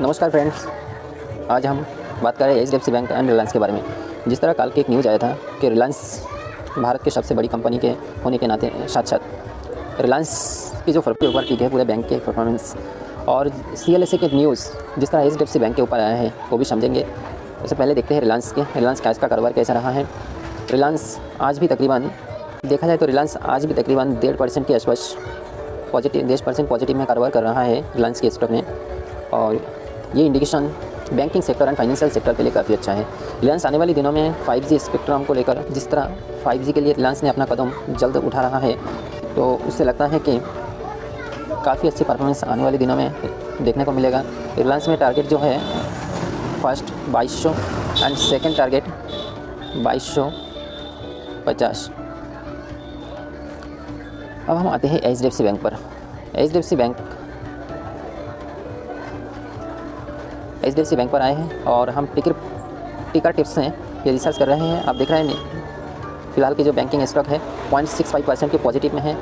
नमस्कार फ्रेंड्स, आज हम बात कर रहे हैं HDFC बैंक एंड रिलायंस के बारे में। जिस तरह कल के एक न्यूज़ आया था कि रिलायंस भारत के सबसे बड़ी कंपनी के होने के नाते साथ साथ रिलायंस की जो फर्क के ऊपर टिके है पूरे बैंक के परफॉर्मेंस, और CLSA के न्यूज़ जिस तरह HDFC बैंक के ऊपर आया है वो भी समझेंगे। उससे पहले देखते हैं रिलायंस का इसका कारोबार कैसा रहा है। रिलायंस आज भी तकरीबन देखा जाए तो रिलायंस आज भी तकरीबन 1.5% के आसपास पॉजिटिव में कारोबार कर रहा है रिलायंस के स्टॉक में, और ये indication banking sector and financial sector के लिए काफ़ी अच्छा है। रिलायंस आने वाले दिनों में 5G स्पेक्ट्रम को लेकर जिस तरह 5G के लिए रिलायंस ने अपना कदम जल्द उठा रहा है, तो उससे लगता है कि काफ़ी अच्छी परफॉर्मेंस आने वाले दिनों में देखने को मिलेगा। रिलायंस में टारगेट जो है फर्स्ट 2200 एंड सेकेंड टारगेट 2250। अब हम आते हैं HDFC बैंक पर। HDFC बैंक पर आए हैं और हम टिकर टिप्स से ये रिसर्च कर रहे हैं। आप देख रहे हैं फिलहाल की जो बैंकिंग स्टॉक है 0.65% के पॉजिटिव में है।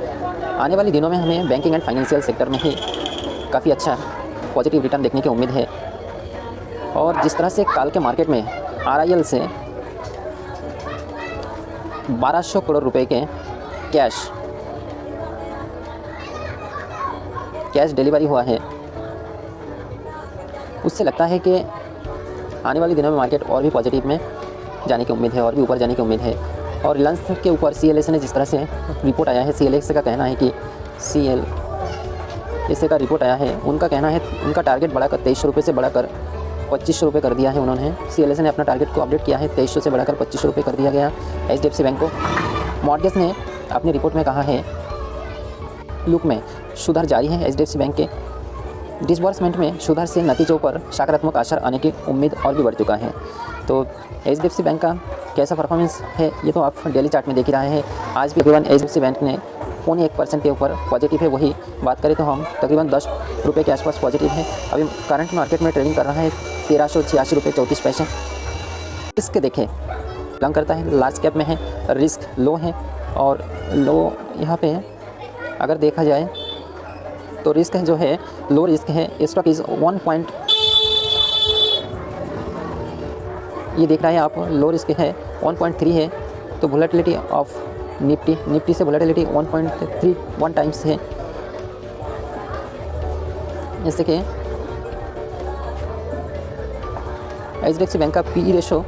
आने वाले दिनों में हमें बैंकिंग एंड फाइनेंशियल सेक्टर में ही काफ़ी अच्छा पॉजिटिव रिटर्न देखने की उम्मीद है। और जिस तरह से कल के मार्केट में RIL से 1200 करोड़ रुपए के कैश डिलीवरी हुआ है, उससे लगता है कि आने वाले दिनों में मार्केट और भी पॉजिटिव में जाने की उम्मीद है और भी ऊपर जाने की उम्मीद है। और रिलायंस के ऊपर CLSA ने जिस तरह से रिपोर्ट आया है, CLSA का कहना है कि CLSA का रिपोर्ट आया है, उनका कहना है उनका टारगेट बढ़ाकर 2300 रुपये से बढ़ाकर 2500 रुपये कर दिया है उन्होंने। CLSA ने अपना टारगेट को अपडेट किया है, 2300 से बढ़ाकर 2500 रुपये कर दिया गया HDFC बैंक को। मॉर्गेज ने अपनी रिपोर्ट में कहा है लुक में सुधार जारी है। HDFC बैंक के डिसबर्समेंट में सुधार से नतीजों पर सकारात्मक असर आने की उम्मीद और भी बढ़ चुका है। तो HDFC बैंक का कैसा परफॉर्मेंस है ये तो आप डेली चार्ट में देख ही रहे हैं। आज भी तकरीबन HDFC बैंक ने 0.1% के ऊपर पॉजिटिव है। वही बात करें तो हम तकरीबन 10 रुपये के आसपास पॉजिटिव है। अभी करंट मार्केट में ट्रेडिंग कर रहा है 1386 रुपये 34 पैसे। रिस्क देखें बिलोंग करता है, लार्ज कैप में है, रिस्क लो है, और लो यहाँ पे अगर देखा जाए तो रिस्क जो है लो रिस्क है। Stock is 1. ये देख रहे हैं आप, लो रिस्क है 1.3 है। तो वोलेटिलिटी ऑफ निफ्टी से वोलेटिलिटी 1.31 टाइम्स है। जैसे कि HDFC बैंक का PE ratio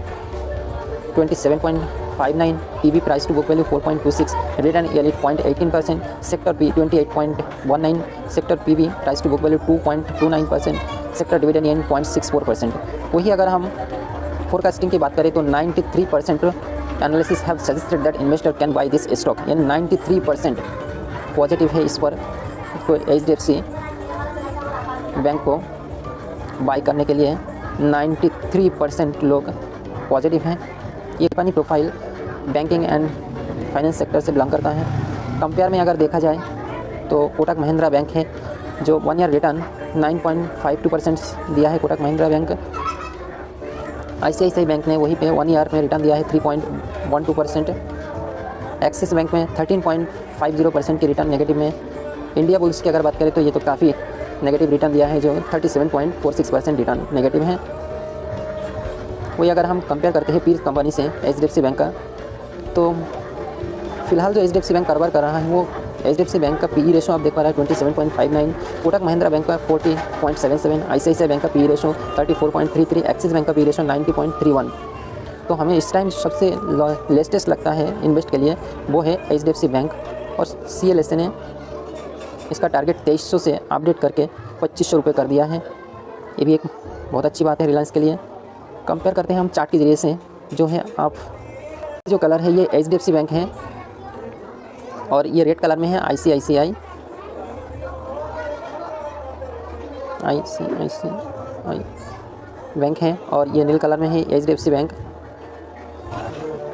27.59, PB price to book value 4.26, return yield 0.18%, sector P 28.19, sector PB price to book value 2.29%, sector dividend yield 0.64%। वही अगर हम फोरकास्टिंग की बात करें तो 93% analysis have suggested that investor can by this stock, यानी 93% positive है इस पर। तो HDFC बैंक को बाय करने के लिए 93% लोग पॉजिटिव हैं। ये company profile banking and finance sector से बिलोंग करता है। कंपेयर में अगर देखा जाए तो कोटक महिंद्रा बैंक है जो 1 ईयर रिटर्न 9.52% दिया है Kotak Mahindra bank. ICICI bank ने वहीं पे 1 ईयर में रिटर्न दिया है 3.12%। एक्सिस बैंक में 13.50% की रिटर्न नेगेटिव में। इंडिया बुल्स की अगर बात करें तो ये तो काफ़ी नेगेटिव रिटर्न दिया है जो 37.46% रिटर्न नेगेटिव है। वही अगर हम कंपेयर करते हैं पीर कंपनी से HDFC बैंक का, तो फिलहाल जो HDFC बैंक कारोबार कर रहा है वो HDFC बैंक का PE रेशो आप देख पा रहे हैं 27.59, कोटक महिंद्रा बैंक का 40.77, ICICI बैंक का PE रेशो 34.33, एक्सिस बैंक का PE रेशो 90.31। तो हमें इस टाइम सबसे लेटेस्ट लगता है इन्वेस्ट के लिए वो है HDFC बैंक, और CLSA ने इसका टारगेट 2300 से अपडेट करके 2500 रुपये कर दिया है। ये भी एक बहुत अच्छी बात है रिलायंस के लिए। कंपेयर करते हैं हम चार्ट के ज़रिए से, जो है आप जो कलर है ये HDFC बैंक है और ये रेड कलर में है ICICI बैंक है, और ये नील कलर में है HDFC बैंक।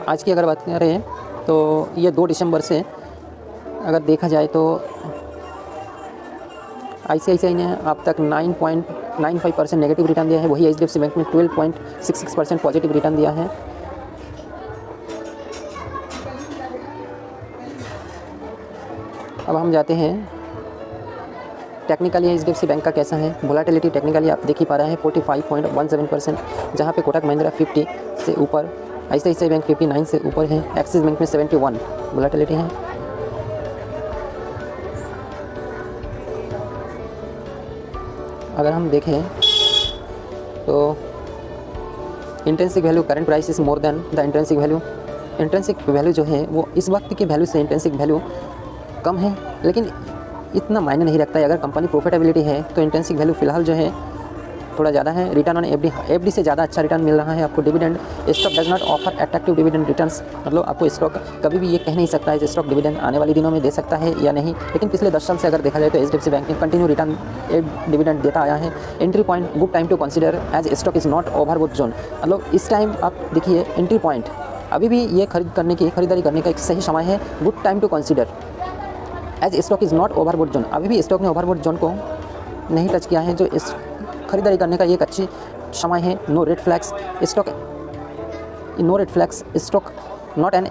आज की अगर बात करें तो ये 2 दिसंबर से अगर देखा जाए तो ICICI ने अब तक 9.95% नेगेटिव रिटर्न दिया है। वही HDFC बैंक में 12.66% पॉजिटिव रिटर्न दिया है। अब हम जाते हैं टेक्निकली HDFC बैंक का कैसा है, वोलेटिलिटी टेक्निकली आप देख ही पा रहे हैं 45.17%, जहाँ पे कोटक महिंद्रा 50 से ऊपर, ICICI बैंक 59 से ऊपर है, एक्सिस बैंक में 71 वोलेटिलिटी है। अगर हम देखें तो intrinsic value current price is more than the intrinsic value. Intrinsic value जो है वो इस वक्त की वैल्यू से इंट्रिंसिक वैल्यू कम है, लेकिन इतना मायने नहीं रखता है। अगर कंपनी प्रॉफिटेबिलिटी है तो इंट्रिंसिक वैल्यू फ़िलहाल जो है थोड़ा ज़्यादा है। रिटर्न ऑन एफडी से ज़्यादा अच्छा रिटर्न मिल रहा है आपको। Dividend, stock does not offer attractive dividend returns, मतलब आपको स्टॉक कभी भी ये कह नहीं सकता है कि स्टॉक डिविडेंड आने वाले दिनों में दे सकता है या नहीं, लेकिन पिछले 10 साल से अगर देखा जाए तो HDFC बैंक ने कंटिन्यू रिटर्न डिविडेंड देता आया है। Entry point, good time to consider as stock is not overbought zone, मतलब इस टाइम आप देखिए एंट्री पॉइंट, अभी भी ये खरीदारी करने का एक सही समय है। Good time to consider as stock is not overbought zone, अभी भी स्टॉक ने ओवरबॉट जोन को नहीं टच किया है, जो इस खरीदारी करने का एक अच्छी समय है। No red flags stock not an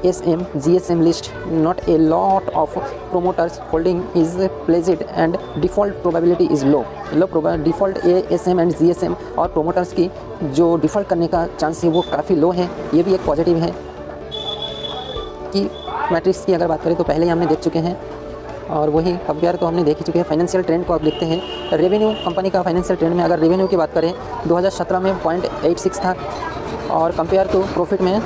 ASM GSM list, not a lot of promoters holding is pledged and default probability is low. Default ASM and GSM और प्रोमोटर्स की जो डिफ़ॉल्ट करने का चांस है वो काफ़ी लो है, ये भी एक पॉजिटिव है। कि मैट्रिक्स की अगर बात करें तो पहले ही हमने देख चुके हैं, और वही कंपेयर तो हमने देख ही चुके हैं। फाइनेंशियल ट्रेंड को आप देखते हैं, रेवेन्यू कंपनी का फाइनेंशियल ट्रेंड में अगर रेवेन्यू की बात करें 2017 में 0.86 था, और कंपेयर टू प्रॉफिट में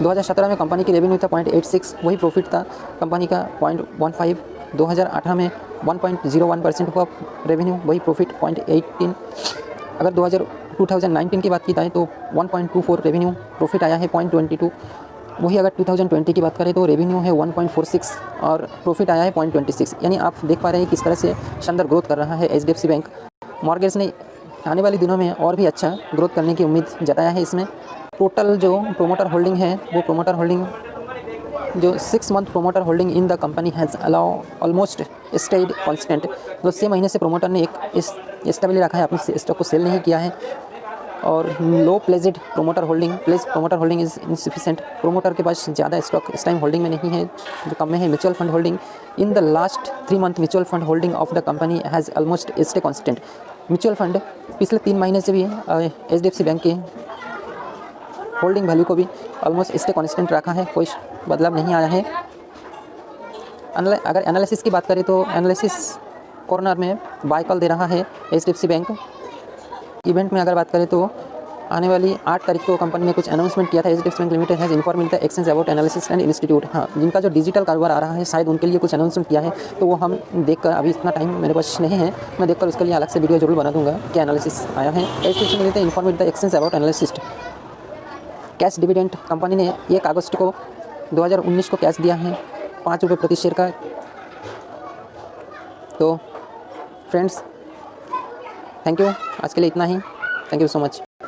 2017 में कंपनी की रेवेन्यू था 0.86, वही प्रॉफिट था कंपनी का 0.15। 2018 में 1.01% हुआ रेवेन्यू, वही प्रॉफिट 0.18। अगर 2019 की बात की जाए तो 1.24 रेवेन्यू, प्रॉफिट आया है 0.22। वही अगर 2020 की बात करें तो रेवेन्यू है 1.46 और प्रॉफिट आया है 0.26। यानी आप देख पा रहे हैं किस तरह से शानदार ग्रोथ कर रहा है HDFC बैंक। मॉर्गेज ने आने वाले दिनों में और भी अच्छा ग्रोथ करने की उम्मीद जताया है। इसमें टोटल जो प्रोमोटर होल्डिंग है वो प्रोमोटर होल्डिंग जो 6 month promoter holding in the company has allow almost stayed constant, तो 6 महीने से प्रोमोटर ने एक स्टेबली रखा है, अपने स्टॉक को सेल नहीं किया है। और low pledged promoter holding is insufficient, promoter के पास ज़्यादा स्टॉक इस टाइम होल्डिंग में नहीं है, जो कम में है। Mutual fund holding in the last 3 month, mutual fund holding of the company has almost stay constant. Mutual fund पिछले 3 महीने से भी HDFC बैंक के होल्डिंग वैल्यू को भी ऑलमोस्ट स्टे कॉन्स्टेंट रखा है, कोई बदलाव नहीं आया है। अगर एनालिसिस की बात करें तो एनालिसिस कॉर्नर में बाय कॉल दे रहा है HDFC बैंक। इवेंट में अगर बात करें तो आने वाली 8 तारीख को कंपनी ने कुछ अनाउंसमेंट किया था। HDFC bank limited has informed the exchange about analysis and institute, हाँ, जिनका जो डिजिटल कारोबार आ रहा है शायद उनके लिए कुछ अनाउंसमेंट किया है, तो वो हम देखकर, अभी इतना टाइम मेरे पास नहीं है, मैं देखकर उसके लिए अलग से वीडियो जरूर बना दूंगा क्या एनालिसिस आया है। HDFC bank informed the exchange about analysis. Cash dividend company ने 1 अगस्त को 2019 को कैश दिया है 5 रुपये प्रति शेयर का। तो फ्रेंड्स, थैंक यू, आज के लिए इतना ही। Thank you so much.